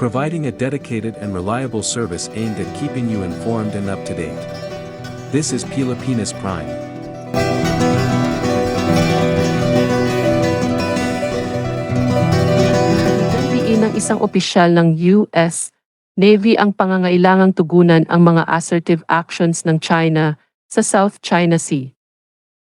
providing a dedicated and reliable service aimed at keeping you informed and up to date. This is Pilipinas Prime. Diin ng isang opisyal ng US Navy ang pangangailangang tugunan ang mga assertive actions ng China sa South China Sea.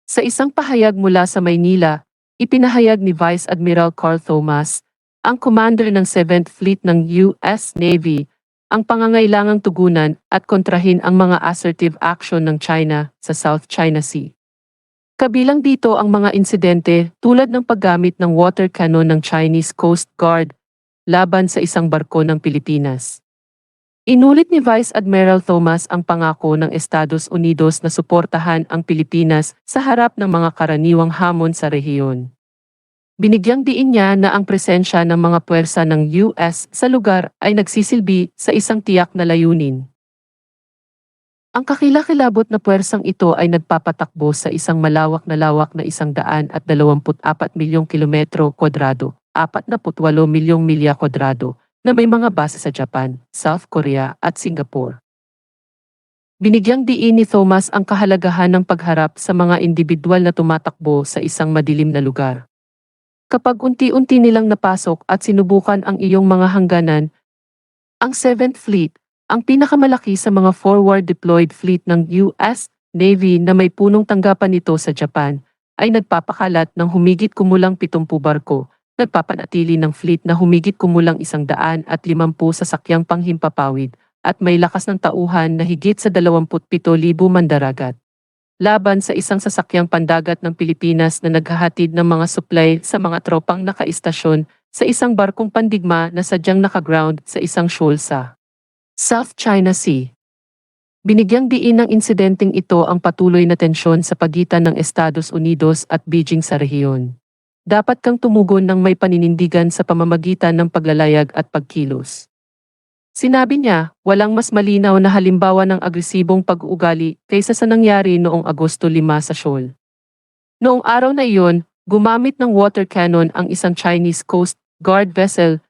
Sa isang pahayag mula sa Maynila, ipinahayag ni Vice Admiral Carl Thomas, ang commander ng 7th Fleet ng US Navy, ang pangangailangang tugunan at kontrahin ang mga assertive action ng China sa South China Sea. Kabilang dito ang mga insidente tulad ng paggamit ng water cannon ng Chinese Coast Guard laban sa isang barko ng Pilipinas. Inulit ni Vice Admiral Thomas ang pangako ng Estados Unidos na suportahan ang Pilipinas sa harap ng mga karaniwang hamon sa rehiyon. Binigyang diin niya na ang presensya ng mga puwersa ng US sa lugar ay nagsisilbi sa isang tiyak na layunin. Ang kakilakilabot na puwersang ito ay nagpapatakbo sa isang malawak na 124 milyong kilometro kwadrado, 48 milyong milya kwadrado, na may mga base sa Japan, South Korea at Singapore. Binigyang diin ni Thomas ang kahalagahan ng pagharap sa mga individual na tumatakbo sa isang madilim na lugar. Kapag unti-unti nilang napasok at sinubukan ang iyong mga hangganan, ang 7th Fleet, ang pinakamalaki sa mga forward deployed fleet ng US Navy na may punong tanggapan nito sa Japan, ay nagpapakalat ng humigit kumulang 70 barko, nagpapanatili ng fleet na humigit kumulang 150 sasakyang panghimpapawid, at may lakas ng tauhan na higit sa 27,000 mandaragat. Laban sa isang sasakyang pandagat ng Pilipinas na naghahatid ng mga supply sa mga tropang nakaistasyon sa isang barkong pandigma na sadyang nakaground sa isang shoal sa South China Sea. Binigyang diin ng insidenteng ito ang patuloy na tensyon sa pagitan ng Estados Unidos at Beijing sa rehiyon. Dapat kang tumugon ng may paninindigan sa pamamagitan ng paglalayag at pagkilos. Sinabi niya, walang mas malinaw na halimbawa ng agresibong pag-uugali kaysa sa nangyari noong Agosto 5 sa Seoul. Noong araw na iyon, gumamit ng water cannon ang isang Chinese Coast Guard vessel.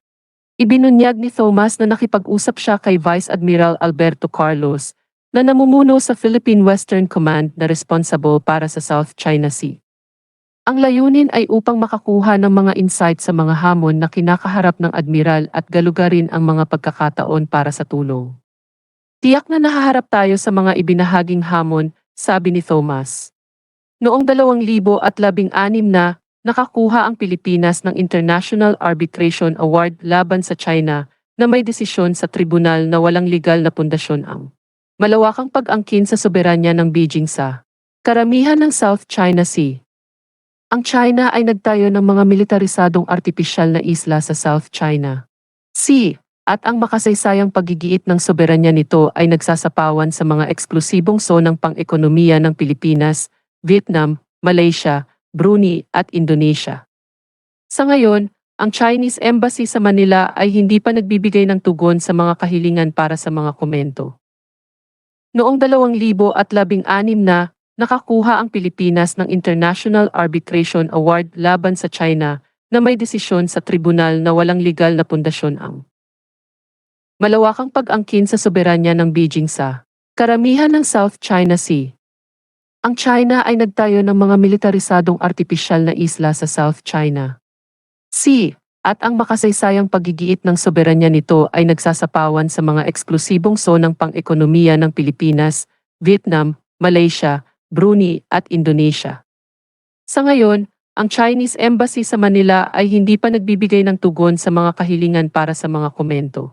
Ibinunyag ni Thomas na nakipag-usap siya kay Vice Admiral Alberto Carlos, na namumuno sa Philippine Western Command na responsible para sa South China Sea. Ang layunin ay upang makakuha ng mga insight sa mga hamon na kinakaharap ng admiral at galugarin ang mga pagkakataon para sa tulong. Tiyak na nahaharap tayo sa mga ibinahaging hamon, sabi ni Thomas. Noong 2016 na, nakakuha ang Pilipinas ng International Arbitration Award laban sa China na may desisyon sa tribunal na walang legal na pundasyon ang malawakang pag-angkin sa soberanya ng Beijing sa karamihan ng South China Sea. Ang China ay nagtayo ng mga militarisadong artipisyal na isla sa South China Sea, at ang makasaysayang paggigiit ng soberanya nito ay nagsasapawan sa mga eksklusibong zonang pang-ekonomiya ng Pilipinas, Vietnam, Malaysia, Brunei at Indonesia. Sa ngayon, ang Chinese Embassy sa Manila ay hindi pa nagbibigay ng tugon sa mga kahilingan para sa mga komento. Noong 2016 na, nakakuha ang Pilipinas ng International Arbitration Award laban sa China na may desisyon sa tribunal na walang legal na pundasyon ang malawakang pag-angkin sa soberanya ng Beijing sa karamihan ng South China Sea. Ang China ay nagtayo ng mga militarisadong artipisyal na isla sa South China Sea, at ang makasaysayang paggigiit ng soberanya nito ay nagsasapawan sa mga eksklusibong zonang pang-ekonomiya ng Pilipinas, Vietnam, Malaysia, Brunei at Indonesia. Sa ngayon, ang Chinese Embassy sa Manila ay hindi pa nagbibigay ng tugon sa mga kahilingan para sa mga komento.